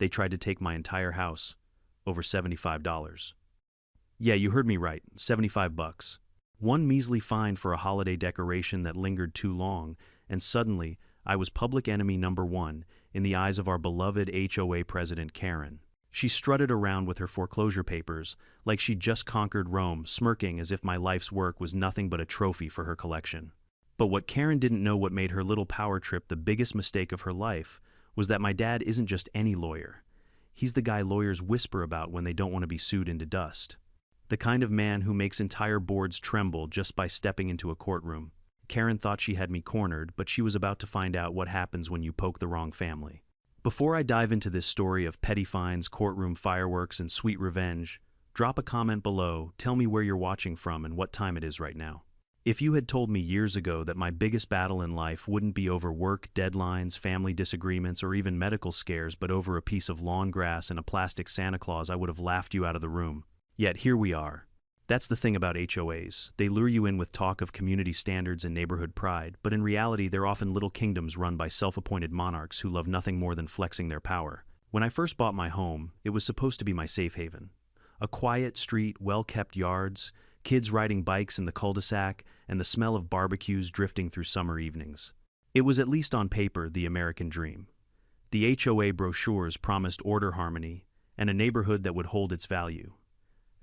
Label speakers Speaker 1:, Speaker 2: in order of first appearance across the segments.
Speaker 1: They tried to take my entire house. Over $75. Yeah, you heard me right. 75 bucks. One measly fine for a holiday decoration that lingered too long, and suddenly, I was public enemy number one in the eyes of our beloved HOA president Karen. She strutted around with her foreclosure papers like she'd just conquered Rome, smirking as if my life's work was nothing but a trophy for her collection. But what Karen didn't know, what made her little power trip the biggest mistake of her life, was that my dad isn't just any lawyer. He's the guy lawyers whisper about when they don't want to be sued into dust. The kind of man who makes entire boards tremble just by stepping into a courtroom. Karen thought she had me cornered, but she was about to find out what happens when you poke the wrong family. Before I dive into this story of petty fines, courtroom fireworks, and sweet revenge, drop a comment below, tell me where you're watching from and what time it is right now. If you had told me years ago that my biggest battle in life wouldn't be over work, deadlines, family disagreements, or even medical scares, but over a piece of lawn grass and a plastic Santa Claus, I would have laughed you out of the room. Yet here we are. That's the thing about HOAs. They lure you in with talk of community standards and neighborhood pride, but in reality they're often little kingdoms run by self-appointed monarchs who love nothing more than flexing their power. When I first bought my home, it was supposed to be my safe haven. A quiet street, well-kept yards, kids riding bikes in the cul-de-sac, and the smell of barbecues drifting through summer evenings. It was, at least on paper, the American dream. The HOA brochures promised order, harmony, and a neighborhood that would hold its value.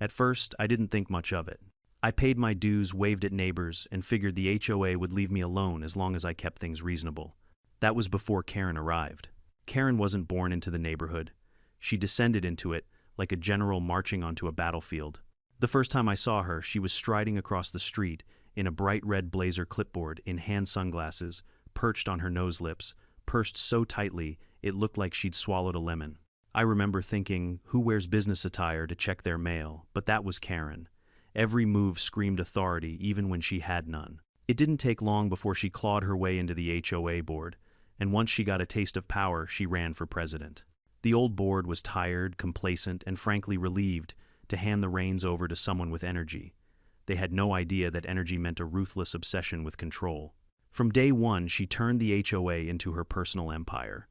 Speaker 1: At first, I didn't think much of it. I paid my dues, waved at neighbors, and figured the HOA would leave me alone as long as I kept things reasonable. That was before Karen arrived. Karen wasn't born into the neighborhood. She descended into it like a general marching onto a battlefield. The first time I saw her, she was striding across the street in a bright red blazer, clipboard in hand, sunglasses perched on her nose lips, pursed so tightly it looked like she'd swallowed a lemon. I remember thinking, who wears business attire to check their mail? But that was Karen. Every move screamed authority, even when she had none. It didn't take long before she clawed her way into the HOA board, and once she got a taste of power, she ran for president. The old board was tired, complacent, and frankly relieved to hand the reins over to someone with energy. They had no idea that energy meant a ruthless obsession with control. From day one, she turned the HOA into her personal empire.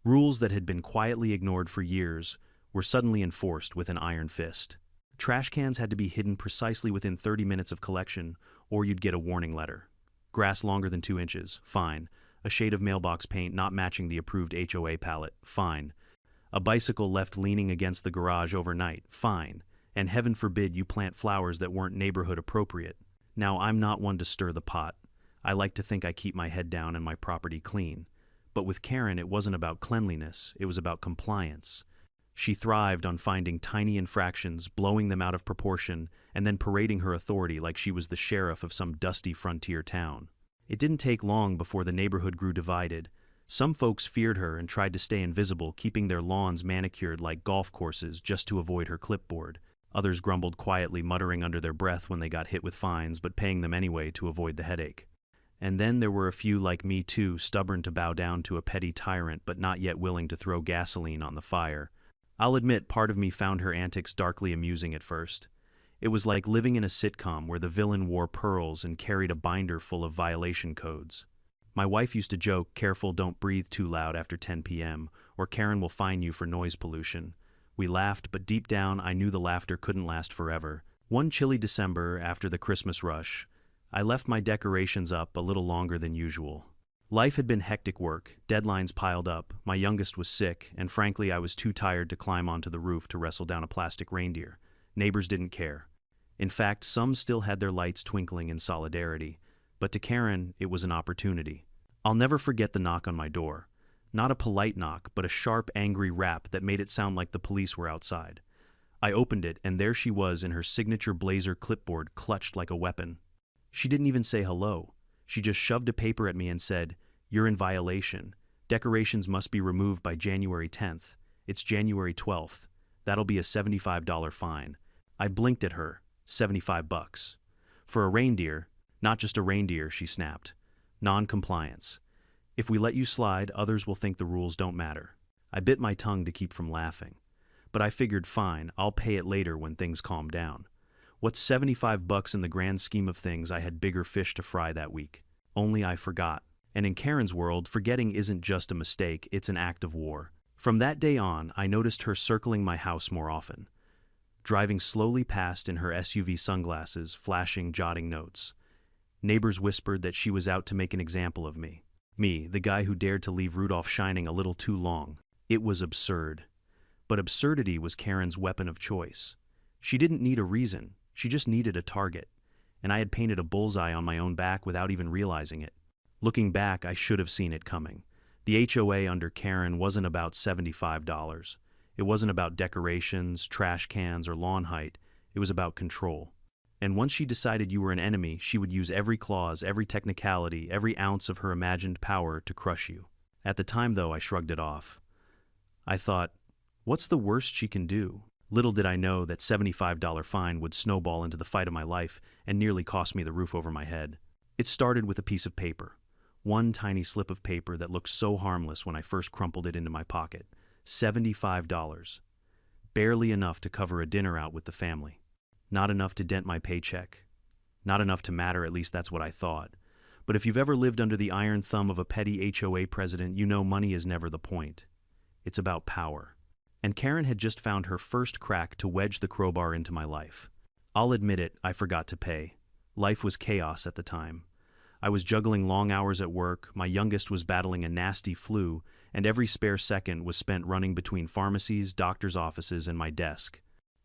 Speaker 1: Rules that had been quietly ignored for years were suddenly enforced with an iron fist. Trash cans had to be hidden precisely within 30 minutes of collection, or you'd get a warning letter. Grass longer than 2 inches, fine. A shade of mailbox paint not matching the approved HOA palette, fine. A bicycle left leaning against the garage overnight, fine. And heaven forbid you plant flowers that weren't neighborhood appropriate. Now, I'm not one to stir the pot. I like to think I keep my head down and my property clean. But with Karen, it wasn't about cleanliness, it was about compliance. She thrived on finding tiny infractions, blowing them out of proportion, and then parading her authority like she was the sheriff of some dusty frontier town. It didn't take long before the neighborhood grew divided. Some folks feared her and tried to stay invisible, keeping their lawns manicured like golf courses just to avoid her clipboard. Others grumbled quietly, muttering under their breath when they got hit with fines, but paying them anyway to avoid the headache. And then there were a few like me too, stubborn to bow down to a petty tyrant but not yet willing to throw gasoline on the fire. I'll admit, part of me found her antics darkly amusing at first. It was like living in a sitcom where the villain wore pearls and carried a binder full of violation codes. My wife used to joke, "Careful, don't breathe too loud after 10 p.m., or Karen will fine you for noise pollution." We laughed, but deep down I knew the laughter couldn't last forever. One chilly December, after the Christmas rush, I left my decorations up a little longer than usual. Life had been hectic work, deadlines piled up, my youngest was sick, and frankly I was too tired to climb onto the roof to wrestle down a plastic reindeer. Neighbors didn't care. In fact, some still had their lights twinkling in solidarity. But to Karen, it was an opportunity. I'll never forget the knock on my door. Not a polite knock, but a sharp, angry rap that made it sound like the police were outside. I opened it, and there she was in her signature blazer, clipboard clutched like a weapon. She didn't even say hello. She just shoved a paper at me and said, "You're in violation. Decorations must be removed by January 10th. It's January 12th. That'll be a $75 fine." I blinked at her. $75. For a reindeer, not just a reindeer, she snapped. Non-compliance. If we let you slide, others will think the rules don't matter. I bit my tongue to keep from laughing. But I figured, fine, I'll pay it later when things calm down. What's $75 in the grand scheme of things? I had bigger fish to fry that week. Only I forgot. And in Karen's world, forgetting isn't just a mistake, it's an act of war. From that day on, I noticed her circling my house more often, driving slowly past in her SUV sunglasses, flashing jotting notes. Neighbors whispered that she was out to make an example of me. Me, the guy who dared to leave Rudolph shining a little too long. It was absurd. But absurdity was Karen's weapon of choice. She didn't need a reason, she just needed a target. And I had painted a bullseye on my own back without even realizing it. Looking back, I should have seen it coming. The HOA under Karen wasn't about $75. It wasn't about decorations, trash cans, or lawn height. It was about control. And once she decided you were an enemy, she would use every clause, every technicality, every ounce of her imagined power to crush you. At the time, though, I shrugged it off. I thought, what's the worst she can do? Little did I know that $75 fine would snowball into the fight of my life and nearly cost me the roof over my head. It started with a piece of paper. One tiny slip of paper that looked so harmless when I first crumpled it into my pocket. $75. Barely enough to cover a dinner out with the family. Not enough to dent my paycheck. Not enough to matter, at least that's what I thought. But if you've ever lived under the iron thumb of a petty HOA president, you know money is never the point. It's about power. And Karen had just found her first crack to wedge the crowbar into my life. I'll admit it, I forgot to pay. Life was chaos at the time. I was juggling long hours at work, my youngest was battling a nasty flu, and every spare second was spent running between pharmacies, doctors' offices, and my desk.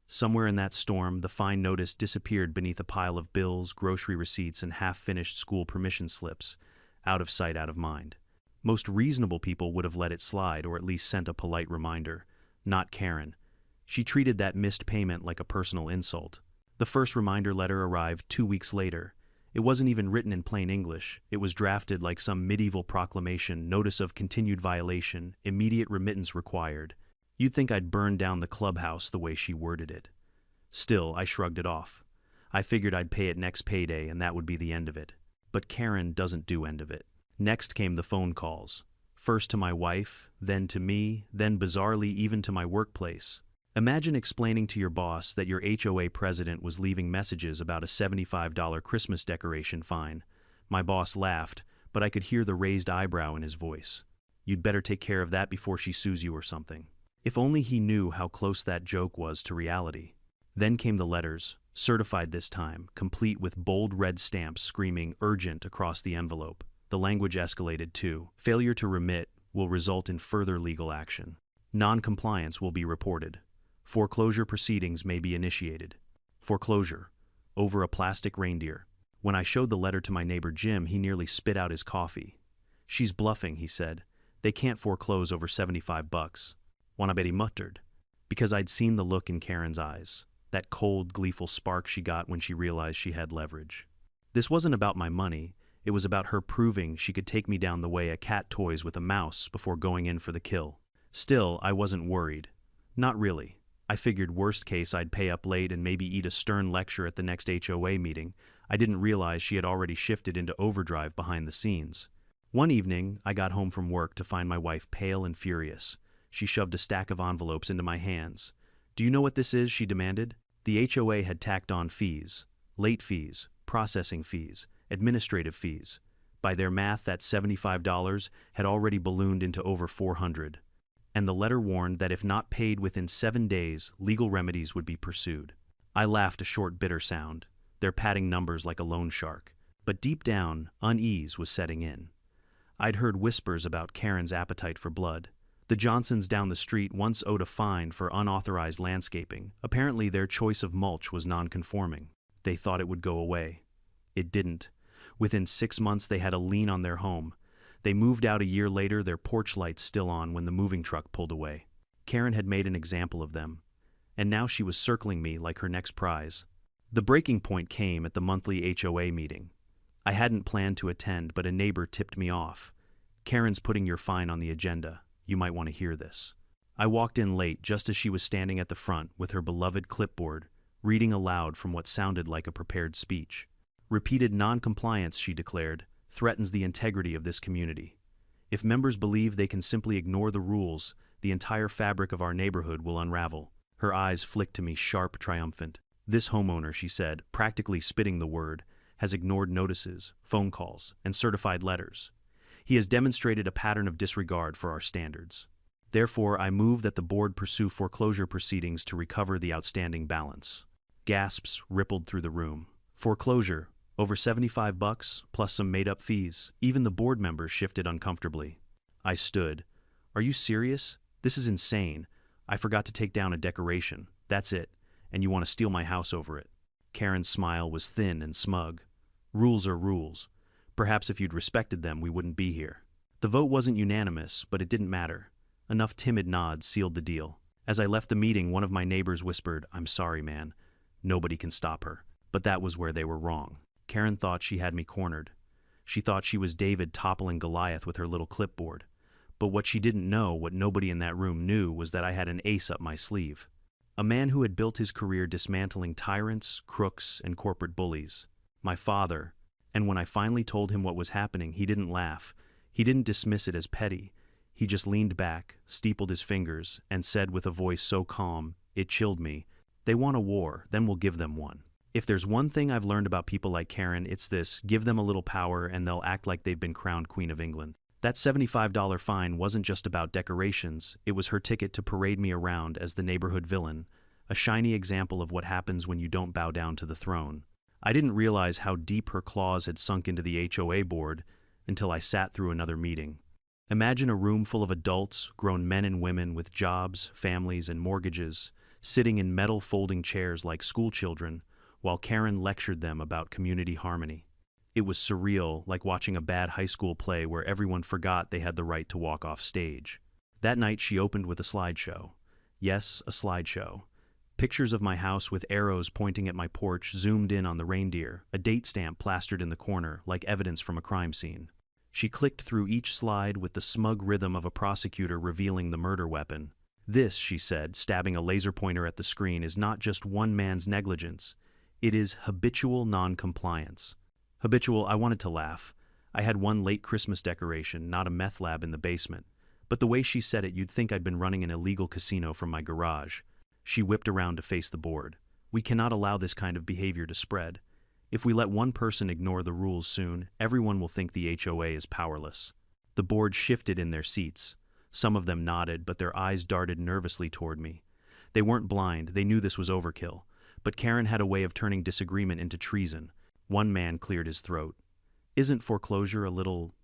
Speaker 1: Somewhere in that storm, the fine notice disappeared beneath a pile of bills, grocery receipts, and half-finished school permission slips. Out of sight, out of mind. Most reasonable people would have let it slide or at least sent a polite reminder. Not Karen. She treated that missed payment like a personal insult. The first reminder letter arrived 2 weeks later. It wasn't even written in plain English. It was drafted like some medieval proclamation, notice of continued violation, immediate remittance required. You'd think I'd burn down the clubhouse the way she worded it. Still, I shrugged it off. I figured I'd pay it next payday and that would be the end of it. But Karen doesn't do end of it. Next came the phone calls. First to my wife, then to me, then bizarrely even to my workplace. Imagine explaining to your boss that your HOA president was leaving messages about a $75 Christmas decoration fine. My boss laughed, but I could hear the raised eyebrow in his voice. You'd better take care of that before she sues you or something. If only he knew how close that joke was to reality. Then came the letters, certified this time, complete with bold red stamps screaming urgent across the envelope. The language escalated too. Failure to remit will result in further legal action. Non-compliance will be reported. Foreclosure proceedings may be initiated. Foreclosure. Over a plastic reindeer. When I showed the letter to my neighbor Jim, he nearly spit out his coffee. She's bluffing, he said. They can't foreclose over $75. Wanna bet he muttered. Because I'd seen the look in Karen's eyes. That cold, gleeful spark she got when she realized she had leverage. This wasn't about my money. It was about her proving she could take me down the way a cat toys with a mouse before going in for the kill. Still, I wasn't worried. Not really. I figured worst case I'd pay up late and maybe eat a stern lecture at the next HOA meeting. I didn't realize she had already shifted into overdrive behind the scenes. One evening, I got home from work to find my wife pale and furious. She shoved a stack of envelopes into my hands. Do you know what this is? She demanded. The HOA had tacked on fees. Late fees, processing fees, administrative fees. By their math, that $75 had already ballooned into over $400. And the letter warned that if not paid within 7 days, legal remedies would be pursued. I laughed a short, bitter sound. They're padding numbers like a loan shark. But deep down, unease was setting in. I'd heard whispers about Karen's appetite for blood. The Johnsons down the street once owed a fine for unauthorized landscaping. Apparently their choice of mulch was non-conforming. They thought it would go away. It didn't. Within 6 months they had a lien on their home. They moved out a year later, their porch lights still on when the moving truck pulled away. Karen had made an example of them. And now she was circling me like her next prize. The breaking point came at the monthly HOA meeting. I hadn't planned to attend, but a neighbor tipped me off. Karen's putting your fine on the agenda. You might want to hear this. I walked in late just as she was standing at the front with her beloved clipboard, reading aloud from what sounded like a prepared speech. Repeated non-compliance, she declared, threatens the integrity of this community. If members believe they can simply ignore the rules, the entire fabric of our neighborhood will unravel. Her eyes flicked to me sharp, triumphant. This homeowner, she said, practically spitting the word, has ignored notices, phone calls, and certified letters. He has demonstrated a pattern of disregard for our standards. Therefore, I move that the board pursue foreclosure proceedings to recover the outstanding balance. Gasps rippled through the room. Foreclosure, over $75 plus some made-up fees. Even the board members shifted uncomfortably. I stood. Are you serious? This is insane. I forgot to take down a decoration. That's it. And you want to steal my house over it. Karen's smile was thin and smug. Rules are rules. Perhaps if you'd respected them, we wouldn't be here. The vote wasn't unanimous, but it didn't matter. Enough timid nods sealed the deal. As I left the meeting, one of my neighbors whispered, "I'm sorry, man. Nobody can stop her." But that was where they were wrong. Karen thought she had me cornered. She thought she was David toppling Goliath with her little clipboard. But what she didn't know, what nobody in that room knew, was that I had an ace up my sleeve. A man who had built his career dismantling tyrants, crooks, and corporate bullies. My father. And when I finally told him what was happening, he didn't laugh. He didn't dismiss it as petty. He just leaned back, steepled his fingers, and said with a voice so calm, it chilled me, "They want a war, then we'll give them one." If there's one thing I've learned about people like Karen, it's this: give them a little power and they'll act like they've been crowned Queen of England. That $75 fine wasn't just about decorations, it was her ticket to parade me around as the neighborhood villain, a shiny example of what happens when you don't bow down to the throne. I didn't realize how deep her claws had sunk into the HOA board until I sat through another meeting. Imagine a room full of adults, grown men and women with jobs, families, and mortgages, sitting in metal folding chairs like schoolchildren, while Karen lectured them about community harmony. It was surreal, like watching a bad high school play where everyone forgot they had the right to walk off stage. That night she opened with a slideshow. Yes, a slideshow. Pictures of my house with arrows pointing at my porch zoomed in on the reindeer, a date stamp plastered in the corner, like evidence from a crime scene. She clicked through each slide with the smug rhythm of a prosecutor revealing the murder weapon. This, she said, stabbing a laser pointer at the screen, is not just one man's negligence. It is habitual non-compliance. Habitual, I wanted to laugh. I had one late Christmas decoration, not a meth lab in the basement. But the way she said it, you'd think I'd been running an illegal casino from my garage. She whipped around to face the board. We cannot allow this kind of behavior to spread. If we let one person ignore the rules soon, everyone will think the HOA is powerless. The board shifted in their seats. Some of them nodded, but their eyes darted nervously toward me. They weren't blind, they knew this was overkill. But Karen had a way of turning disagreement into treason. One man cleared his throat. Isn't foreclosure a little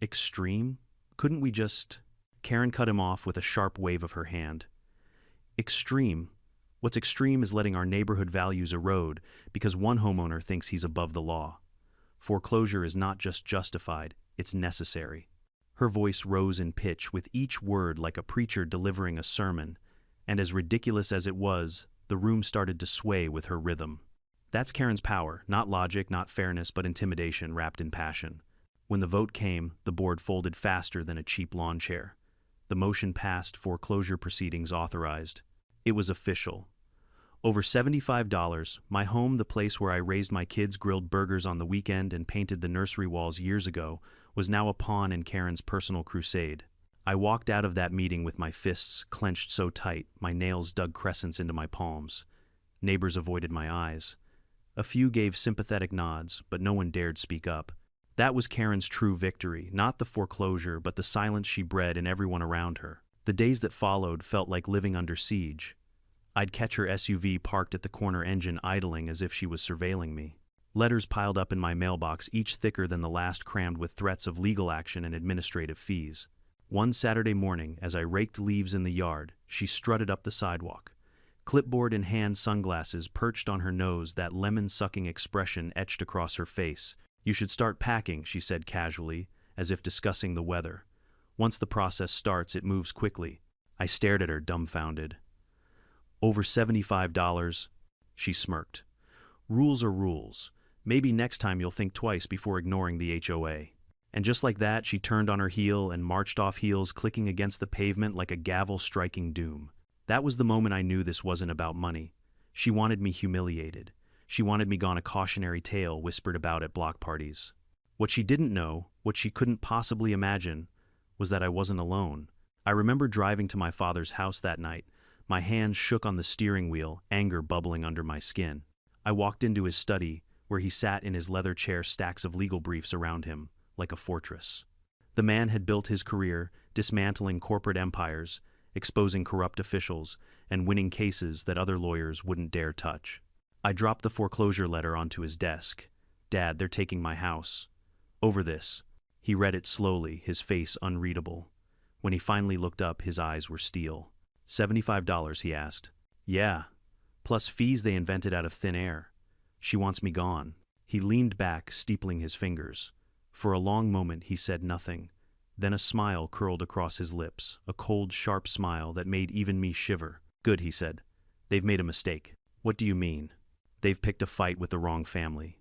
Speaker 1: extreme? Couldn't we just... Karen cut him off with a sharp wave of her hand. Extreme? What's extreme is letting our neighborhood values erode because one homeowner thinks he's above the law. Foreclosure is not just justified, it's necessary. Her voice rose in pitch with each word like a preacher delivering a sermon, and as ridiculous as it was, the room started to sway with her rhythm. That's Karen's power, not logic, not fairness, but intimidation wrapped in passion. When the vote came, the board folded faster than a cheap lawn chair. The motion passed, foreclosure proceedings authorized. It was official. Over $75, my home, the place where I raised my kids, grilled burgers on the weekend, and painted the nursery walls years ago, was now a pawn in Karen's personal crusade. I walked out of that meeting with my fists clenched so tight, my nails dug crescents into my palms. Neighbors avoided my eyes. A few gave sympathetic nods, but no one dared speak up. That was Karen's true victory, not the foreclosure, but the silence she bred in everyone around her. The days that followed felt like living under siege. I'd catch her SUV parked at the corner, engine idling as if she was surveilling me. Letters piled up in my mailbox, each thicker than the last, crammed with threats of legal action and administrative fees. One Saturday morning, as I raked leaves in the yard, she strutted up the sidewalk. Clipboard in hand, sunglasses perched on her nose, that lemon-sucking expression etched across her face. "You should start packing," she said casually, as if discussing the weather. "Once the process starts, it moves quickly." I stared at her, dumbfounded. "Over $75, she smirked. "Rules are rules. Maybe next time you'll think twice before ignoring the HOA." And just like that, she turned on her heel and marched off, heels clicking against the pavement like a gavel striking doom. That was the moment I knew this wasn't about money. She wanted me humiliated. She wanted me gone, a cautionary tale whispered about at block parties. What she didn't know, what she couldn't possibly imagine, was that I wasn't alone. I remember driving to my father's house that night. My hands shook on the steering wheel, anger bubbling under my skin. I walked into his study, where he sat in his leather chair, stacks of legal briefs around him, like a fortress. The man had built his career, dismantling corporate empires, exposing corrupt officials, and winning cases that other lawyers wouldn't dare touch. I dropped the foreclosure letter onto his desk. "Dad, they're taking my house." "Over this." He read it slowly, his face unreadable. When he finally looked up, his eyes were steel. $75, he asked. "Yeah. Plus fees they invented out of thin air. She wants me gone." He leaned back, steepling his fingers. For a long moment he said nothing. Then a smile curled across his lips, a cold, sharp smile that made even me shiver. "Good," he said. "They've made a mistake." "What do you mean?" "They've picked a fight with the wrong family.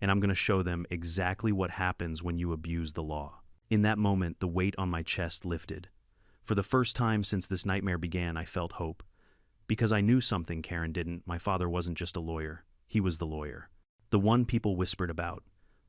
Speaker 1: And I'm going to show them exactly what happens when you abuse the law." In that moment, the weight on my chest lifted. For the first time since this nightmare began, I felt hope. Because I knew something Karen didn't. My father wasn't just a lawyer. He was the lawyer. The one people whispered about.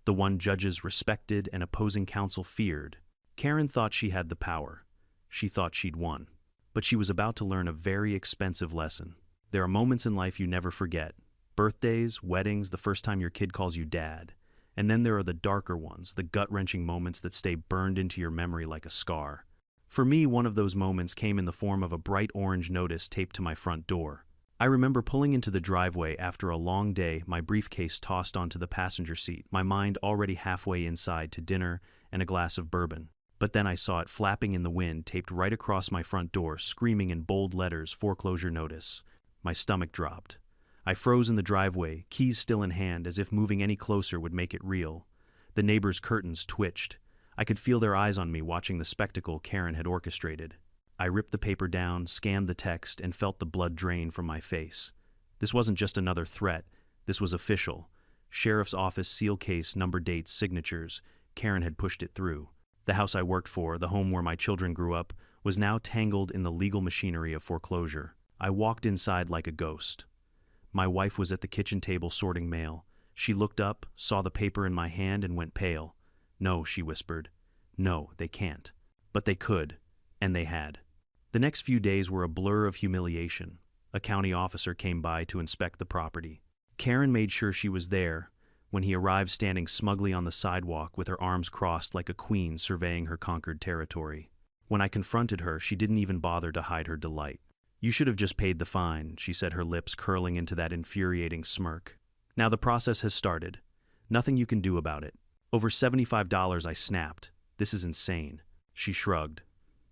Speaker 1: The one judges respected and opposing counsel feared. Karen thought she had the power. She thought she'd won. But she was about to learn a very expensive lesson. There are moments in life you never forget. Birthdays, weddings, the first time your kid calls you dad. And then there are the darker ones, the gut-wrenching moments that stay burned into your memory like a scar. For me, one of those moments came in the form of a bright orange notice taped to my front door. I remember pulling into the driveway after a long day, my briefcase tossed onto the passenger seat, my mind already halfway inside to dinner and a glass of bourbon. But then I saw it flapping in the wind, taped right across my front door, screaming in bold letters, "Foreclosure notice." My stomach dropped. I froze in the driveway, keys still in hand, as if moving any closer would make it real. The neighbors' curtains twitched. I could feel their eyes on me, watching the spectacle Karen had orchestrated. I ripped the paper down, scanned the text, and felt the blood drain from my face. This wasn't just another threat. This was official. Sheriff's office, seal case, number, dates, signatures. Karen had pushed it through. The house I worked for, the home where my children grew up, was now tangled in the legal machinery of foreclosure. I walked inside like a ghost. My wife was at the kitchen table sorting mail. She looked up, saw the paper in my hand, and went pale. "No," she whispered. "No, they can't." But they could, and they had. The next few days were a blur of humiliation. A county officer came by to inspect the property. Karen made sure she was there when he arrived, standing smugly on the sidewalk with her arms crossed like a queen surveying her conquered territory. When I confronted her, she didn't even bother to hide her delight. "You should have just paid the fine," she said, her lips curling into that infuriating smirk. "Now the process has started. Nothing you can do about it." "Over $75, I snapped. "This is insane." She shrugged.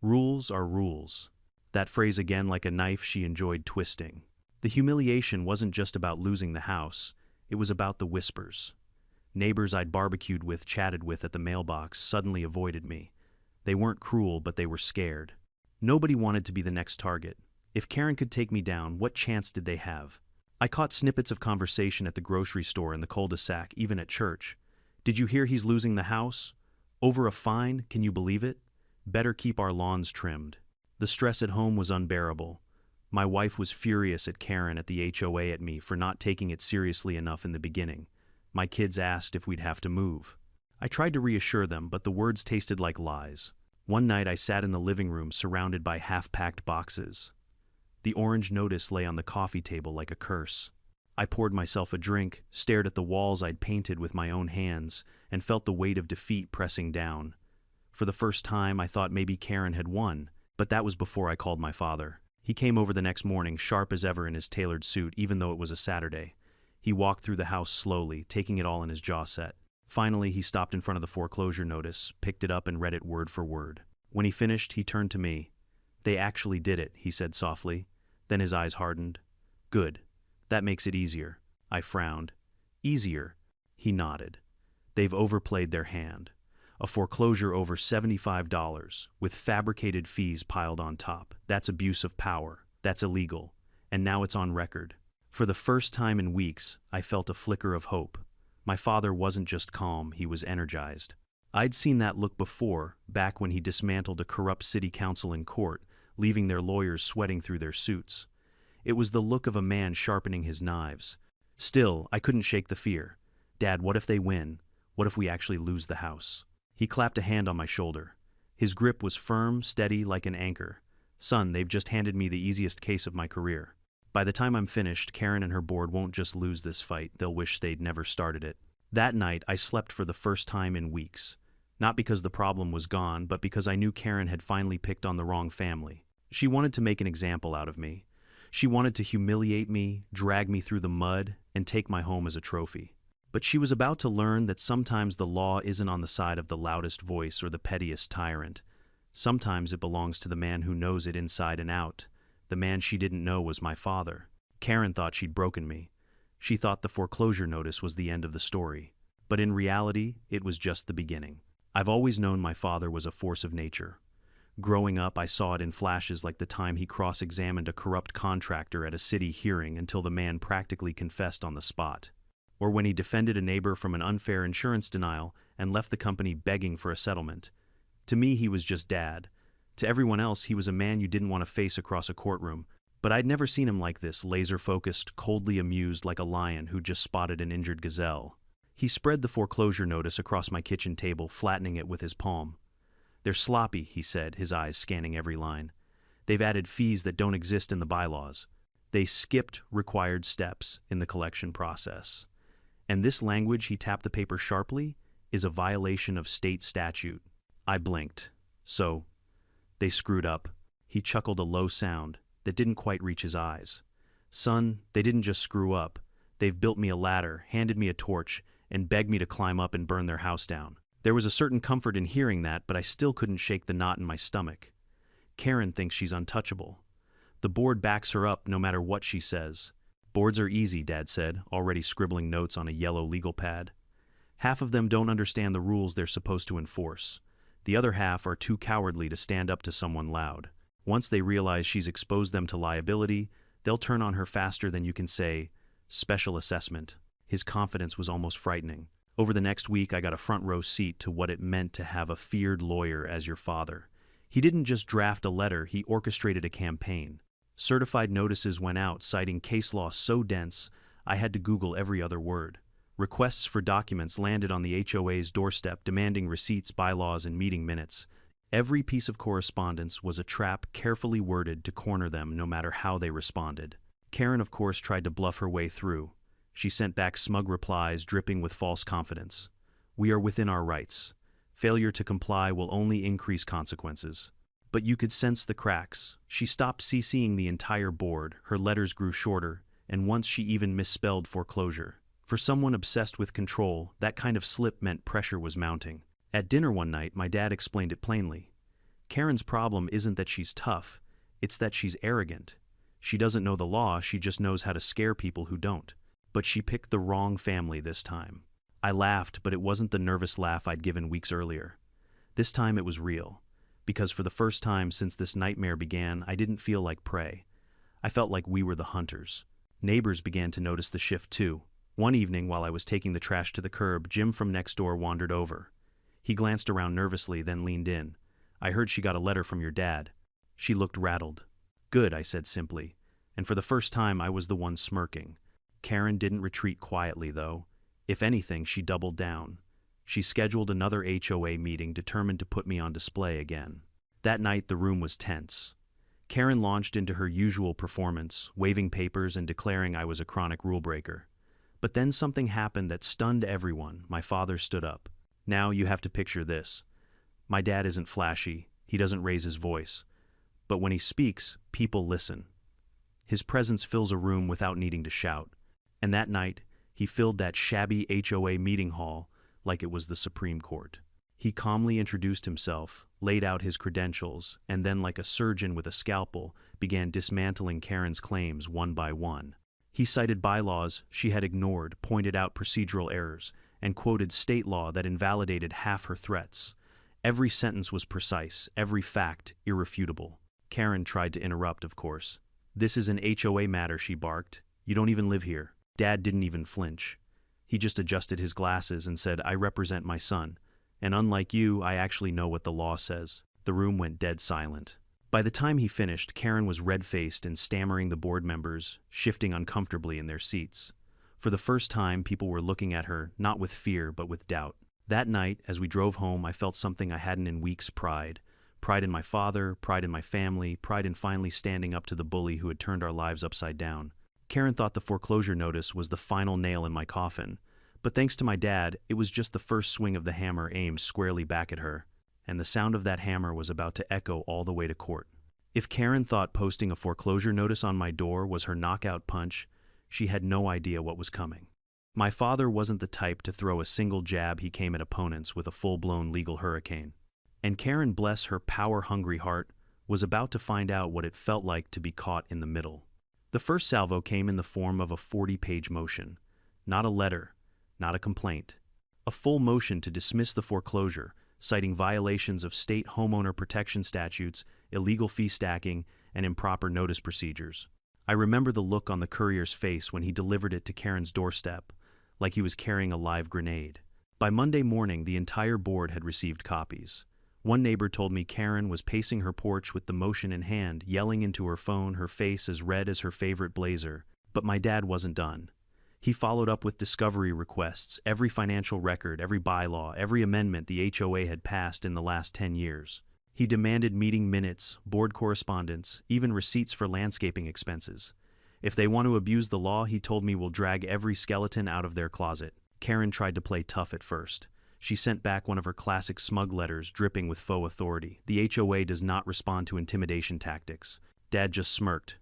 Speaker 1: "Rules are rules." That phrase again like a knife she enjoyed twisting. The humiliation wasn't just about losing the house. It was about the whispers. Neighbors I'd barbecued with, chatted with at the mailbox, suddenly avoided me. They weren't cruel, but they were scared. Nobody wanted to be the next target. If Karen could take me down, what chance did they have? I caught snippets of conversation at the grocery store, in the cul-de-sac, even at church. "Did you hear he's losing the house? Over a fine? Can you believe it? Better keep our lawns trimmed." The stress at home was unbearable. My wife was furious at Karen at the HOA, at me for not taking it seriously enough in the beginning. My kids asked if we'd have to move. I tried to reassure them, but the words tasted like lies. One night I sat in the living room surrounded by half-packed boxes. The orange notice lay on the coffee table like a curse. I poured myself a drink, stared at the walls I'd painted with my own hands, and felt the weight of defeat pressing down. For the first time, I thought maybe Karen had won, but that was before I called my father. He came over the next morning, sharp as ever in his tailored suit, even though it was a Saturday. He walked through the house slowly, taking it all in his jaw set. Finally, he stopped in front of the foreclosure notice, picked it up, and read it word for word. When he finished, he turned to me. "They actually did it," he said softly. Then his eyes hardened. "Good. That makes it easier." I frowned. "Easier?" He nodded. "They've overplayed their hand. A foreclosure over $75, with fabricated fees piled on top. That's abuse of power. That's illegal. And now it's on record." For the first time in weeks, I felt a flicker of hope. My father wasn't just calm, he was energized. I'd seen that look before, back when he dismantled a corrupt city council in court, leaving their lawyers sweating through their suits. It was the look of a man sharpening his knives. Still, I couldn't shake the fear. "Dad, what if they win? What if we actually lose the house?" He clapped a hand on my shoulder. His grip was firm, steady, like an anchor. "Son, they've just handed me the easiest case of my career. By the time I'm finished, Karen and her board won't just lose this fight, they'll wish they'd never started it." That night, I slept for the first time in weeks. Not because the problem was gone, but because I knew Karen had finally picked on the wrong family. She wanted to make an example out of me. She wanted to humiliate me, drag me through the mud, and take my home as a trophy. But she was about to learn that sometimes the law isn't on the side of the loudest voice or the pettiest tyrant. Sometimes it belongs to the man who knows it inside and out. The man she didn't know was my father. Karen thought she'd broken me. She thought the foreclosure notice was the end of the story. But in reality, it was just the beginning. I've always known my father was a force of nature. Growing up, I saw it in flashes, like the time he cross-examined a corrupt contractor at a city hearing until the man practically confessed on the spot. Or when he defended a neighbor from an unfair insurance denial and left the company begging for a settlement. To me, he was just Dad. To everyone else, he was a man you didn't want to face across a courtroom. But I'd never seen him like this, laser-focused, coldly amused like a lion who just spotted an injured gazelle. He spread the foreclosure notice across my kitchen table, flattening it with his palm. "They're sloppy," he said, his eyes scanning every line. "They've added fees that don't exist in the bylaws. They skipped required steps in the collection process. And this language," he tapped the paper sharply, "is a violation of state statute." I blinked. "So, they screwed up." He chuckled a low sound that didn't quite reach his eyes. "Son, they didn't just screw up. They've built me a ladder, handed me a torch, and begged me to climb up and burn their house down." There was a certain comfort in hearing that, but I still couldn't shake the knot in my stomach. Karen thinks she's untouchable. The board backs her up no matter what she says. "Boards are easy," Dad said, already scribbling notes on a yellow legal pad. "Half of them don't understand the rules they're supposed to enforce. The other half are too cowardly to stand up to someone loud. Once they realize she's exposed them to liability, they'll turn on her faster than you can say, 'Special assessment.'" His confidence was almost frightening. Over the next week, I got a front row seat to what it meant to have a feared lawyer as your father. He didn't just draft a letter, he orchestrated a campaign. Certified notices went out citing case law so dense, I had to Google every other word. Requests for documents landed on the HOA's doorstep demanding receipts, bylaws, and meeting minutes. Every piece of correspondence was a trap carefully worded to corner them no matter how they responded. Karen, of course, tried to bluff her way through. She sent back smug replies dripping with false confidence. "We are within our rights. Failure to comply will only increase consequences." But you could sense the cracks. She stopped CCing the entire board, her letters grew shorter, and once she even misspelled foreclosure. For someone obsessed with control, that kind of slip meant pressure was mounting. At dinner one night, my dad explained it plainly. "Karen's problem isn't that she's tough, it's that she's arrogant. She doesn't know the law, she just knows how to scare people who don't. But she picked the wrong family this time." I laughed, but it wasn't the nervous laugh I'd given weeks earlier. This time it was real. Because for the first time since this nightmare began, I didn't feel like prey. I felt like we were the hunters. Neighbors began to notice the shift too. One evening, while I was taking the trash to the curb, Jim from next door wandered over. He glanced around nervously, then leaned in. "I heard she got a letter from your dad." She looked rattled. "Good," I said simply. And for the first time, I was the one smirking. Karen didn't retreat quietly, though. If anything, she doubled down. She scheduled another HOA meeting, determined to put me on display again. That night, the room was tense. Karen launched into her usual performance, waving papers and declaring I was a chronic rule breaker. But then something happened that stunned everyone. My father stood up. Now you have to picture this. My dad isn't flashy. He doesn't raise his voice. But when he speaks, people listen. His presence fills a room without needing to shout. And that night, he filled that shabby HOA meeting hall like it was the Supreme Court. He calmly introduced himself, laid out his credentials, and then, like a surgeon with a scalpel, began dismantling Karen's claims one by one. He cited bylaws she had ignored, pointed out procedural errors, and quoted state law that invalidated half her threats. Every sentence was precise, every fact irrefutable. Karen tried to interrupt, of course. "This is an HOA matter," she barked. "You don't even live here." Dad didn't even flinch. He just adjusted his glasses and said, "I represent my son. And unlike you, I actually know what the law says." The room went dead silent. By the time he finished, Karen was red-faced and stammering the board members, shifting uncomfortably in their seats. For the first time, people were looking at her, not with fear, but with doubt. That night, as we drove home, I felt something I hadn't in weeks: pride. Pride in my father, pride in my family, pride in finally standing up to the bully who had turned our lives upside down. Karen thought the foreclosure notice was the final nail in my coffin, But thanks to my dad, it was just the first swing of the hammer aimed squarely back at her, and the sound of that hammer was about to echo all the way to court. If Karen thought posting a foreclosure notice on my door was her knockout punch, she had no idea what was coming. My father wasn't the type to throw a single jab. He came at opponents with a full-blown legal hurricane. And Karen, bless her power-hungry heart, was about to find out what it felt like to be caught in the middle. The first salvo came in the form of a 40-page motion. Not a letter, not a complaint. A full motion to dismiss the foreclosure, citing violations of state homeowner protection statutes, illegal fee stacking, and improper notice procedures. I remember the look on the courier's face when he delivered it to Karen's doorstep, like he was carrying a live grenade. By Monday morning, the entire board had received copies. One neighbor told me Karen was pacing her porch with the motion in hand, yelling into her phone, her face as red as her favorite blazer. But my dad wasn't done. He followed up with discovery requests, every financial record, every bylaw, every amendment the HOA had passed in the last 10 years. He demanded meeting minutes, board correspondence, even receipts for landscaping expenses. If they want to abuse the law, he told me, we'll drag every skeleton out of their closet. Karen tried to play tough at first. She sent back one of her classic smug letters dripping with faux authority. The HOA does not respond to intimidation tactics. Dad just smirked.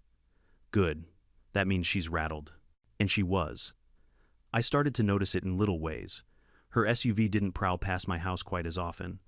Speaker 1: Good. That means she's rattled. And she was. I started to notice it in little ways. Her SUV didn't prowl past my house quite as often.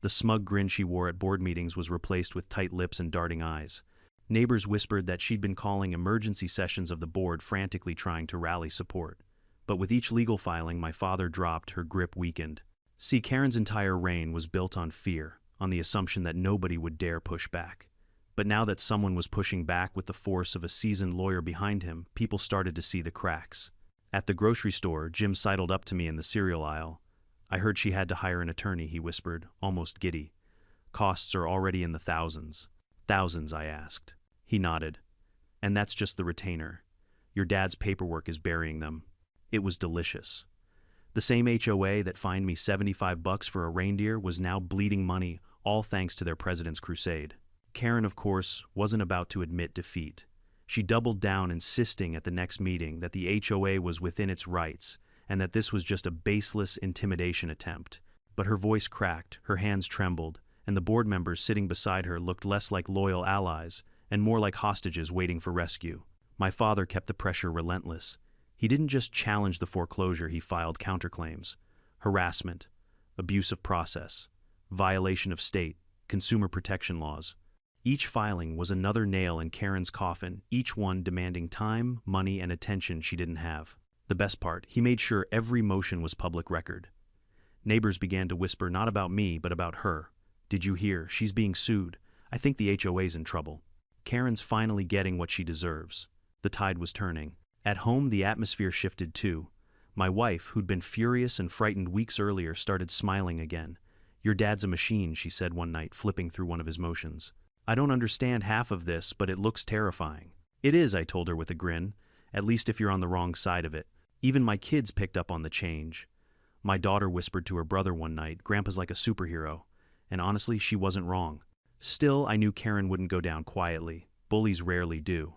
Speaker 1: The smug grin she wore at board meetings was replaced with tight lips and darting eyes. Neighbors whispered that she'd been calling emergency sessions of the board, frantically trying to rally support. But with each legal filing my father dropped, her grip weakened. See, Karen's entire reign was built on fear, on the assumption that nobody would dare push back. But now that someone was pushing back with the force of a seasoned lawyer behind him, people started to see the cracks. At the grocery store, Jim sidled up to me in the cereal aisle. I heard she had to hire an attorney, he whispered, almost giddy. Costs are already in the thousands. Thousands, I asked. He nodded. And that's just the retainer. Your dad's paperwork is burying them. It was delicious. The same HOA that fined me $75 for a reindeer was now bleeding money, all thanks to their president's crusade. Karen, of course, wasn't about to admit defeat. She doubled down, insisting at the next meeting that the HOA was within its rights and that this was just a baseless intimidation attempt. But her voice cracked, her hands trembled, and the board members sitting beside her looked less like loyal allies and more like hostages waiting for rescue. My father kept the pressure relentless. He didn't just challenge the foreclosure, he filed counterclaims. Harassment, abuse of process, violation of state, consumer protection laws. Each filing was another nail in Karen's coffin, each one demanding time, money, and attention she didn't have. The best part, he made sure every motion was public record. Neighbors began to whisper not about me, but about her. Did you hear? She's being sued. I think the HOA's in trouble. Karen's finally getting what she deserves. The tide was turning. At home, the atmosphere shifted too. My wife, who'd been furious and frightened weeks earlier, started smiling again. Your dad's a machine, she said one night, flipping through one of his motions. I don't understand half of this, but it looks terrifying. It is, I told her with a grin, at least if you're on the wrong side of it. Even my kids picked up on the change. My daughter whispered to her brother one night, Grandpa's like a superhero. And honestly, she wasn't wrong. Still, I knew Karen wouldn't go down quietly. Bullies rarely do.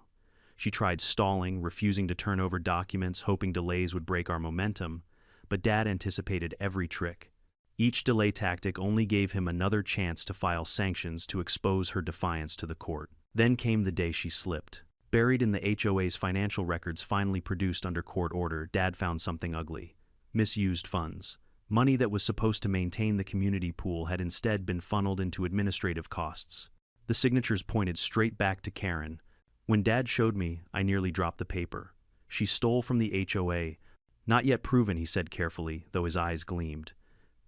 Speaker 1: She tried stalling, refusing to turn over documents, hoping delays would break our momentum, but Dad anticipated every trick. Each delay tactic only gave him another chance to file sanctions to expose her defiance to the court. Then came the day she slipped. Buried in the HOA's financial records finally produced under court order, Dad found something ugly. Misused funds. Money that was supposed to maintain the community pool had instead been funneled into administrative costs. The signatures pointed straight back to Karen. When Dad showed me, I nearly dropped the paper. She stole from the HOA. Not yet proven, he said carefully, though his eyes gleamed.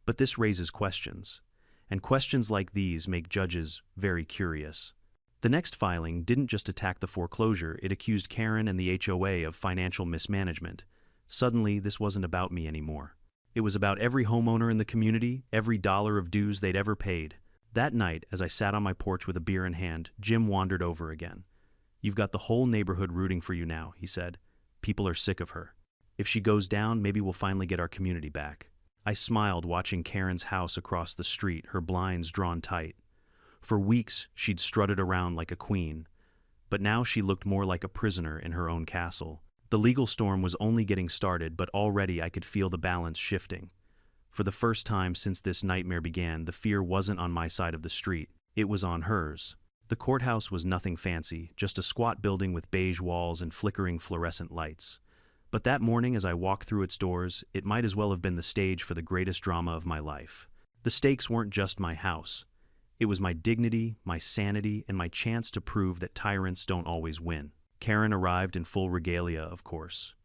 Speaker 1: But this raises questions. And questions like these make judges very curious. The next filing didn't just attack the foreclosure, it accused Karen and the HOA of financial mismanagement. Suddenly, this wasn't about me anymore. It was about every homeowner in the community, every dollar of dues they'd ever paid. That night, as I sat on my porch with a beer in hand, Jim wandered over again. You've got the whole neighborhood rooting for you now, he said. People are sick of her. If she goes down, maybe we'll finally get our community back. I smiled, watching Karen's house across the street, her blinds drawn tight. For weeks, she'd strutted around like a queen, but now she looked more like a prisoner in her own castle. The legal storm was only getting started, but already I could feel the balance shifting. For the first time since this nightmare began, the fear wasn't on my side of the street, it was on hers. The courthouse was nothing fancy, just a squat building with beige walls and flickering fluorescent lights. But that morning as I walked through its doors, it might as well have been the stage for the greatest drama of my life. The stakes weren't just my house. It was my dignity, my sanity, and my chance to prove that tyrants don't always win. Karen arrived in full regalia, of course.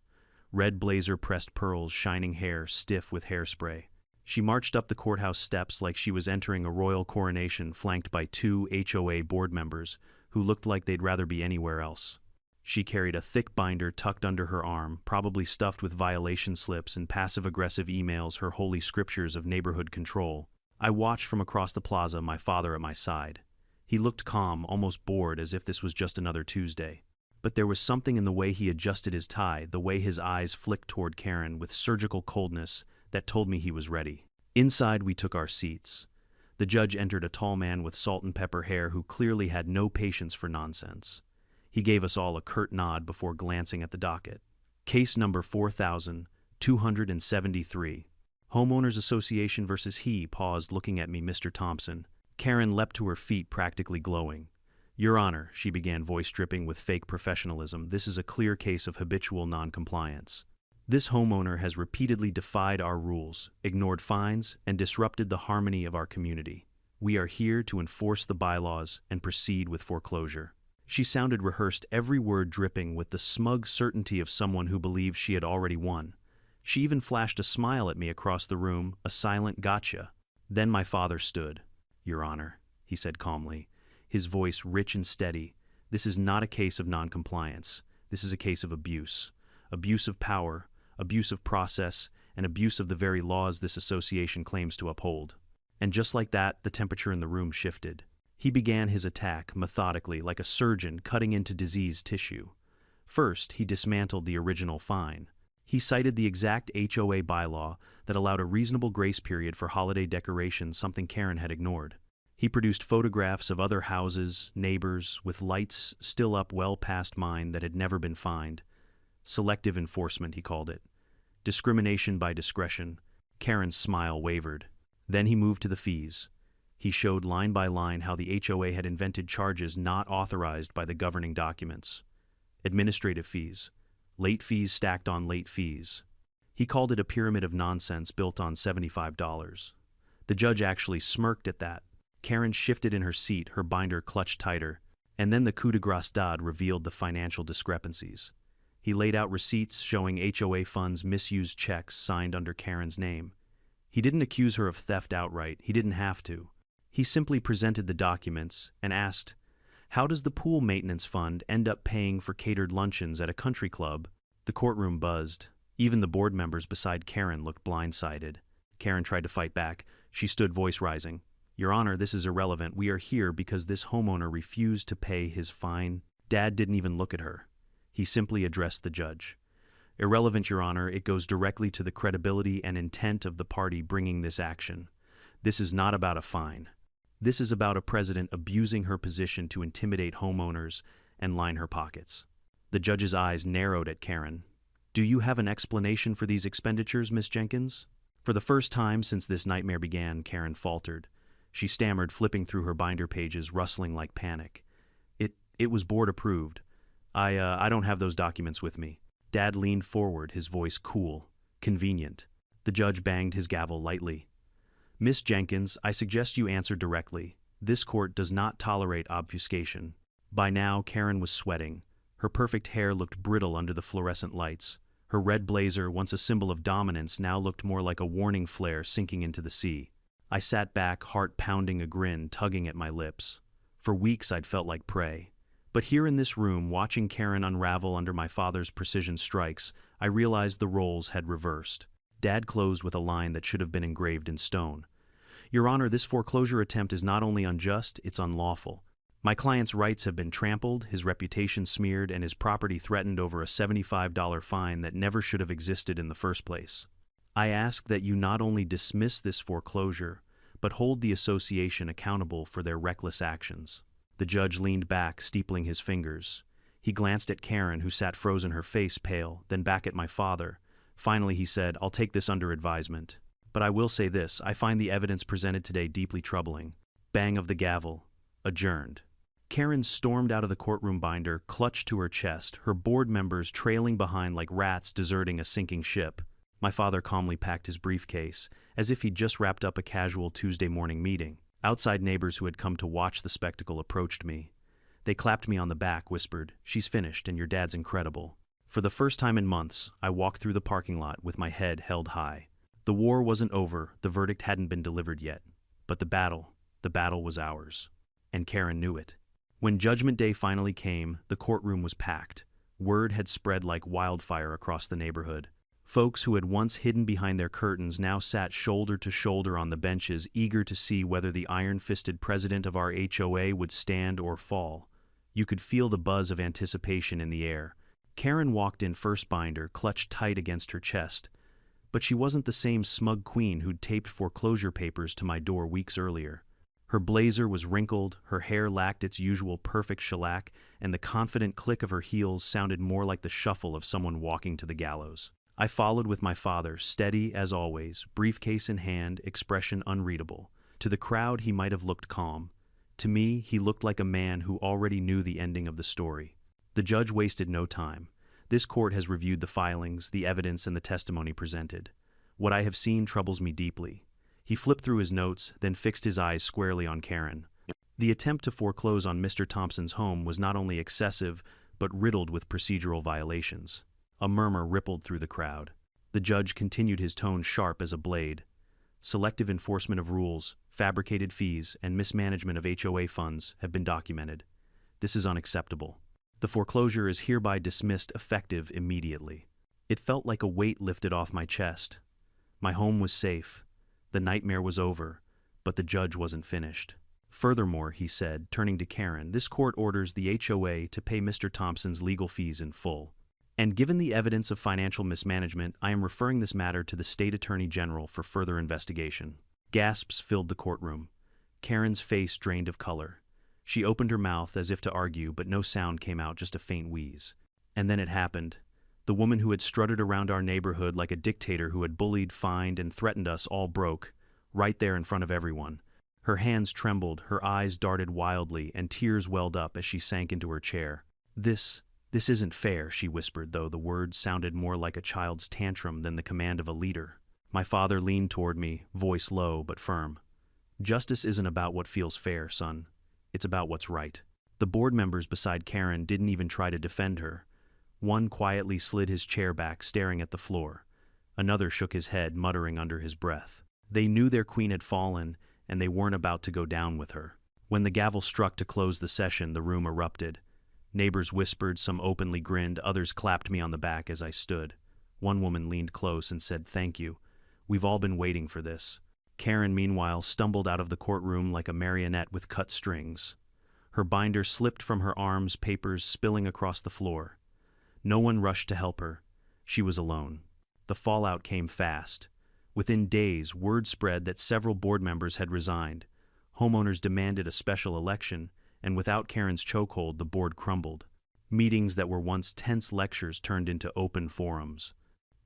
Speaker 1: Red blazer, pressed pearls, shining hair, stiff with hairspray. She marched up the courthouse steps like she was entering a royal coronation, flanked by 2 HOA board members who looked like they'd rather be anywhere else. She carried a thick binder tucked under her arm, probably stuffed with violation slips and passive-aggressive emails, her holy scriptures of neighborhood control. I watched from across the plaza, my father at my side. He looked calm, almost bored, as if this was just another Tuesday. But there was something in the way he adjusted his tie, the way his eyes flicked toward Karen with surgical coldness, that told me he was ready. Inside, we took our seats. The judge entered, a tall man with salt and pepper hair who clearly had no patience for nonsense. He gave us all a curt nod before glancing at the docket. Case number 4273. Homeowners Association versus he paused, looking at me, Mr. Thompson. Karen leapt to her feet, practically glowing. Your Honor, she began, voice dripping with fake professionalism, this is a clear case of habitual noncompliance. This homeowner has repeatedly defied our rules, ignored fines, and disrupted the harmony of our community. We are here to enforce the bylaws and proceed with foreclosure. She sounded rehearsed, every word dripping with the smug certainty of someone who believed she had already won. She even flashed a smile at me across the room, a silent gotcha. Then my father stood. Your Honor, he said calmly, his voice rich and steady, this is not a case of noncompliance. This is a case of abuse. Abuse of power, abuse of process, and abuse of the very laws this association claims to uphold. And just like that, the temperature in the room shifted. He began his attack methodically, like a surgeon cutting into diseased tissue. First, he dismantled the original fine. He cited the exact HOA bylaw that allowed a reasonable grace period for holiday decorations, something Karen had ignored. He produced photographs of other houses, neighbors, with lights still up well past mine that had never been fined. Selective enforcement, he called it. Discrimination by discretion. Karen's smile wavered. Then he moved to the fees. He showed line by line how the HOA had invented charges not authorized by the governing documents. Administrative fees. Late fees stacked on late fees. He called it a pyramid of nonsense built on $75. The judge actually smirked at that. Karen shifted in her seat, her binder clutched tighter, and then the coup de grace dad revealed the financial discrepancies. He laid out receipts showing HOA funds, misused checks signed under Karen's name. He didn't accuse her of theft outright, he didn't have to. He simply presented the documents and asked, how does the pool maintenance fund end up paying for catered luncheons at a country club? The courtroom buzzed. Even the board members beside Karen looked blindsided. Karen tried to fight back. She stood, voice rising. Your Honor, this is irrelevant. We are here because this homeowner refused to pay his fine. Dad didn't even look at her. He simply addressed the judge. Irrelevant, Your Honor, it goes directly to the credibility and intent of the party bringing this action. This is not about a fine. This is about a president abusing her position to intimidate homeowners and line her pockets. The judge's eyes narrowed at Karen. Do you have an explanation for these expenditures, Miss Jenkins? For the first time since this nightmare began, Karen faltered. She stammered, flipping through her binder pages, rustling like panic. It was board approved. I don't have those documents with me. Dad leaned forward, his voice cool, convenient. The judge banged his gavel lightly. Miss Jenkins, I suggest you answer directly. This court does not tolerate obfuscation. By now, Karen was sweating. Her perfect hair looked brittle under the fluorescent lights. Her red blazer, once a symbol of dominance, now looked more like a warning flare sinking into the sea. I sat back, heart pounding, a grin tugging at my lips. For weeks I'd felt like prey. But here in this room, watching Karen unravel under my father's precision strikes, I realized the roles had reversed. Dad closed with a line that should have been engraved in stone. Your Honor, this foreclosure attempt is not only unjust, it's unlawful. My client's rights have been trampled, his reputation smeared, and his property threatened over a $75 fine that never should have existed in the first place. I ask that you not only dismiss this foreclosure, but hold the association accountable for their reckless actions. The judge leaned back, steepling his fingers. He glanced at Karen, who sat frozen, her face pale, then back at my father. Finally, he said, "I'll take this under advisement. But I will say this, I find the evidence presented today deeply troubling." Bang of the gavel. Adjourned. Karen stormed out of the courtroom binder, clutched to her chest, her board members trailing behind like rats deserting a sinking ship. My father calmly packed his briefcase, as if he'd just wrapped up a casual Tuesday morning meeting. Outside neighbors who had come to watch the spectacle approached me. They clapped me on the back, whispered, "She's finished, and your dad's incredible." For the first time in months, I walked through the parking lot with my head held high. The war wasn't over, the verdict hadn't been delivered yet. But the battle was ours. And Karen knew it. When Judgment Day finally came, the courtroom was packed. Word had spread like wildfire across the neighborhood. Folks who had once hidden behind their curtains now sat shoulder to shoulder on the benches, eager to see whether the iron-fisted president of our HOA would stand or fall. You could feel the buzz of anticipation in the air. Karen walked in first binder, clutched tight against her chest. But she wasn't the same smug queen who'd taped foreclosure papers to my door weeks earlier. Her blazer was wrinkled, her hair lacked its usual perfect shellac, and the confident click of her heels sounded more like the shuffle of someone walking to the gallows. I followed with my father, steady as always, briefcase in hand, expression unreadable. To the crowd he might have looked calm. To me, he looked like a man who already knew the ending of the story. The judge wasted no time. This court has reviewed the filings, the evidence, and the testimony presented. What I have seen troubles me deeply. He flipped through his notes, then fixed his eyes squarely on Karen. The attempt to foreclose on Mr. Thompson's home was not only excessive, but riddled with procedural violations. A murmur rippled through the crowd. The judge continued, his tone sharp as a blade. Selective enforcement of rules, fabricated fees, and mismanagement of HOA funds have been documented. This is unacceptable. The foreclosure is hereby dismissed, effective immediately. It felt like a weight lifted off my chest. My home was safe. The nightmare was over, but the judge wasn't finished. Furthermore, he said, turning to Karen, this court orders the HOA to pay Mr. Thompson's legal fees in full. And given the evidence of financial mismanagement, I am referring this matter to the State Attorney General for further investigation. Gasps filled the courtroom. Karen's face drained of color. She opened her mouth as if to argue, but no sound came out, just a faint wheeze. And then it happened. The woman who had strutted around our neighborhood like a dictator who had bullied, fined, and threatened us all broke, right there in front of everyone. Her hands trembled, her eyes darted wildly, and tears welled up as she sank into her chair. This isn't fair," she whispered, though the words sounded more like a child's tantrum than the command of a leader. My father leaned toward me, voice low but firm. "Justice isn't about what feels fair, son. It's about what's right." The board members beside Karen didn't even try to defend her. One quietly slid his chair back, staring at the floor. Another shook his head, muttering under his breath. They knew their queen had fallen, and they weren't about to go down with her. When the gavel struck to close the session, the room erupted. Neighbors whispered, some openly grinned, others clapped me on the back as I stood. One woman leaned close and said, "Thank you. We've all been waiting for this." Karen, meanwhile, stumbled out of the courtroom like a marionette with cut strings. Her binder slipped from her arms, papers spilling across the floor. No one rushed to help her. She was alone. The fallout came fast. Within days, word spread that several board members had resigned. Homeowners demanded a special election, and without Karen's chokehold, the board crumbled. Meetings that were once tense lectures turned into open forums.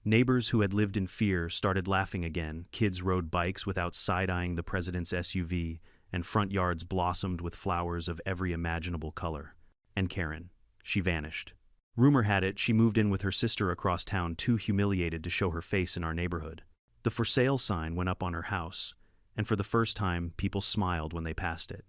Speaker 1: Neighbors who had lived in fear started laughing again. Kids rode bikes without side-eyeing the president's SUV, and front yards blossomed with flowers of every imaginable color. And Karen, she vanished. Rumor had it she moved in with her sister across town, too humiliated to show her face in our neighborhood. The for sale sign went up on her house, and for the first time, people smiled when they passed it.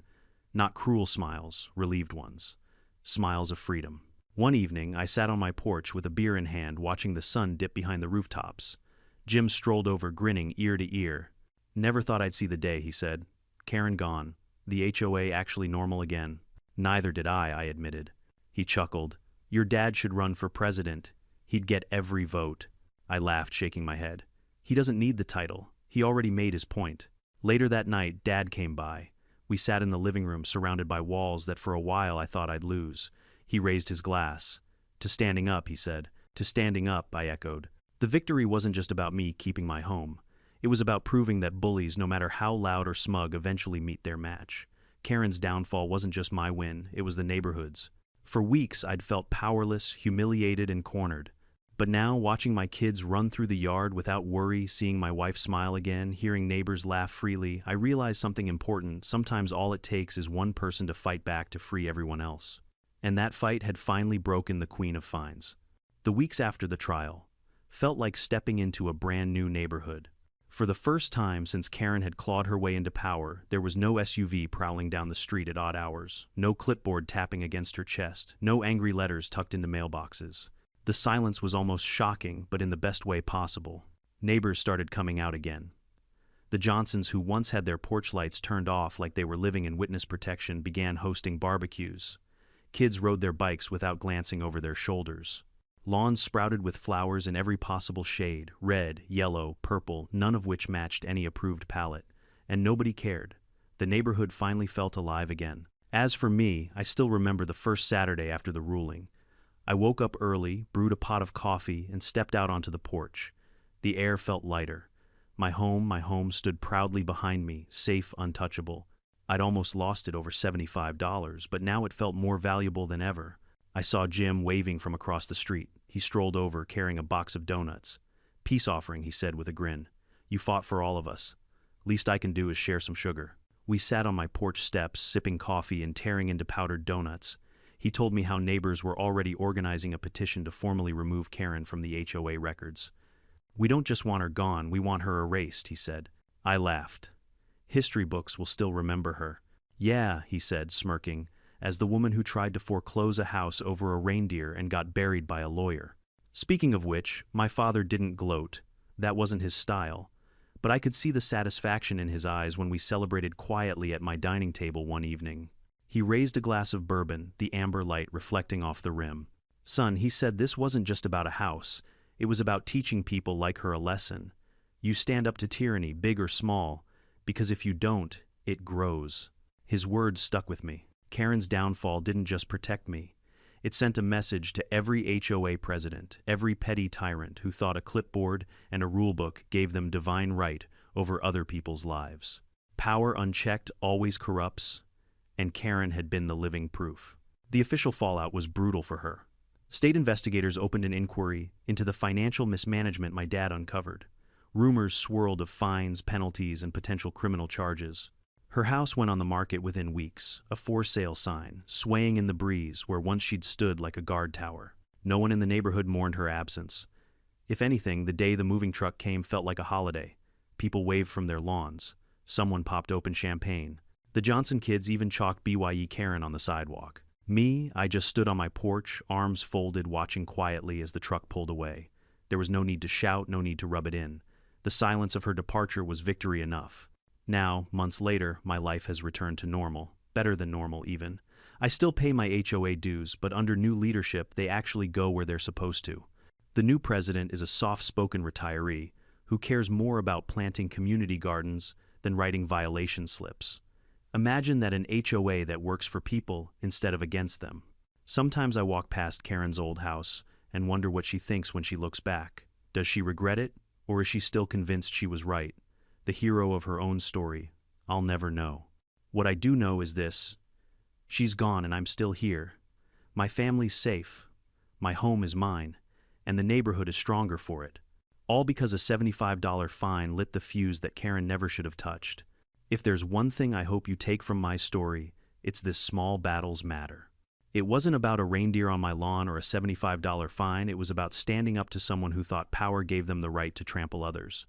Speaker 1: Not cruel smiles, relieved ones. Smiles of freedom. One evening, I sat on my porch with a beer in hand, watching the sun dip behind the rooftops. Jim strolled over, grinning ear to ear. "Never thought I'd see the day," he said. "Karen gone. The HOA actually normal again." "Neither did I admitted. He chuckled. "Your dad should run for president. He'd get every vote." I laughed, shaking my head. "He doesn't need the title. He already made his point." Later that night, Dad came by. We sat in the living room, surrounded by walls that for a while I thought I'd lose. He raised his glass. "To standing up," he said. "To standing up," I echoed. The victory wasn't just about me keeping my home. It was about proving that bullies, no matter how loud or smug, eventually meet their match. Karen's downfall wasn't just my win, it was the neighborhood's. For weeks, I'd felt powerless, humiliated, and cornered. But now, watching my kids run through the yard without worry, seeing my wife smile again, hearing neighbors laugh freely, I realized something important. Sometimes all it takes is one person to fight back to free everyone else. And that fight had finally broken the Queen of Fines. The weeks after the trial felt like stepping into a brand new neighborhood. For the first time since Karen had clawed her way into power, there was no SUV prowling down the street at odd hours, no clipboard tapping against her chest, no angry letters tucked into mailboxes. The silence was almost shocking, but in the best way possible. Neighbors started coming out again. The Johnsons, who once had their porch lights turned off like they were living in witness protection, began hosting barbecues. Kids rode their bikes without glancing over their shoulders. Lawns sprouted with flowers in every possible shade, red, yellow, purple, none of which matched any approved palette. And nobody cared. The neighborhood finally felt alive again. As for me, I still remember the first Saturday after the ruling. I woke up early, brewed a pot of coffee, and stepped out onto the porch. The air felt lighter. My home stood proudly behind me, safe, untouchable. I'd almost lost it over $75, but now it felt more valuable than ever. I saw Jim waving from across the street. He strolled over, carrying a box of donuts. "Peace offering," he said with a grin. "You fought for all of us. Least I can do is share some sugar." We sat on my porch steps, sipping coffee and tearing into powdered donuts. He told me how neighbors were already organizing a petition to formally remove Karen from the HOA records. "We don't just want her gone, we want her erased," he said. I laughed. "History books will still remember her." "Yeah," he said, smirking, "as the woman who tried to foreclose a house over a reindeer and got buried by a lawyer." Speaking of which, my father didn't gloat. That wasn't his style. But I could see the satisfaction in his eyes when we celebrated quietly at my dining table one evening. He raised a glass of bourbon, the amber light reflecting off the rim. "Son," he said, "this wasn't just about a house. It was about teaching people like her a lesson. You stand up to tyranny, big or small, because if you don't, it grows." His words stuck with me. Karen's downfall didn't just protect me. It sent a message to every HOA president, every petty tyrant who thought a clipboard and a rulebook gave them divine right over other people's lives. Power unchecked always corrupts, and Karen had been the living proof. The official fallout was brutal for her. State investigators opened an inquiry into the financial mismanagement my dad uncovered. Rumors swirled of fines, penalties, and potential criminal charges. Her house went on the market within weeks, a for sale sign, swaying in the breeze where once she'd stood like a guard tower. No one in the neighborhood mourned her absence. If anything, the day the moving truck came felt like a holiday. People waved from their lawns. Someone popped open champagne. The Johnson kids even chalked BYE Karen on the sidewalk. Me, I just stood on my porch, arms folded, watching quietly as the truck pulled away. There was no need to shout, no need to rub it in. The silence of her departure was victory enough. Now, months later, my life has returned to normal, better than normal even. I still pay my HOA dues, but under new leadership, they actually go where they're supposed to. The new president is a soft-spoken retiree who cares more about planting community gardens than writing violation slips. Imagine that, an HOA that works for people instead of against them. Sometimes I walk past Karen's old house and wonder what she thinks when she looks back. Does she regret it, or is she still convinced she was right? The hero of her own story. I'll never know. What I do know is this: she's gone and I'm still here. My family's safe. My home is mine. And the neighborhood is stronger for it. All because a $75 fine lit the fuse that Karen never should have touched. If there's one thing I hope you take from my story, it's this: small battles matter. It wasn't about a reindeer on my lawn or a $75 fine. It was about standing up to someone who thought power gave them the right to trample others.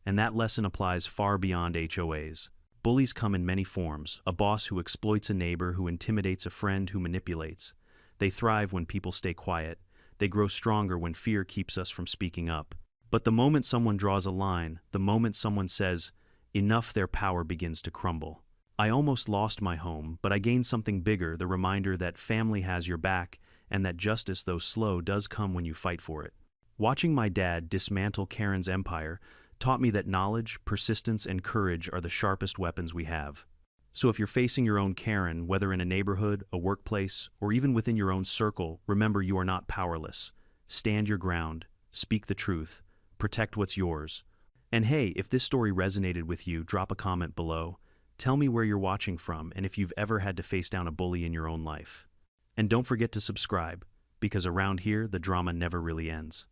Speaker 1: And that lesson applies far beyond HOAs. Bullies come in many forms: a boss who exploits a neighbor, who intimidates a friend, who manipulates. They thrive when people stay quiet. They grow stronger when fear keeps us from speaking up. But the moment someone draws a line, the moment someone says enough, their power begins to crumble. I almost lost my home, but I gained something bigger: the reminder that family has your back, and that justice, though slow, does come when you fight for it. Watching my dad dismantle Karen's empire taught me that knowledge, persistence, and courage are the sharpest weapons we have. So if you're facing your own Karen, whether in a neighborhood, a workplace, or even within your own circle, remember you are not powerless. Stand your ground, speak the truth, protect what's yours. And hey, if this story resonated with you, drop a comment below. Tell me where you're watching from and if you've ever had to face down a bully in your own life. And don't forget to subscribe, because around here the drama never really ends.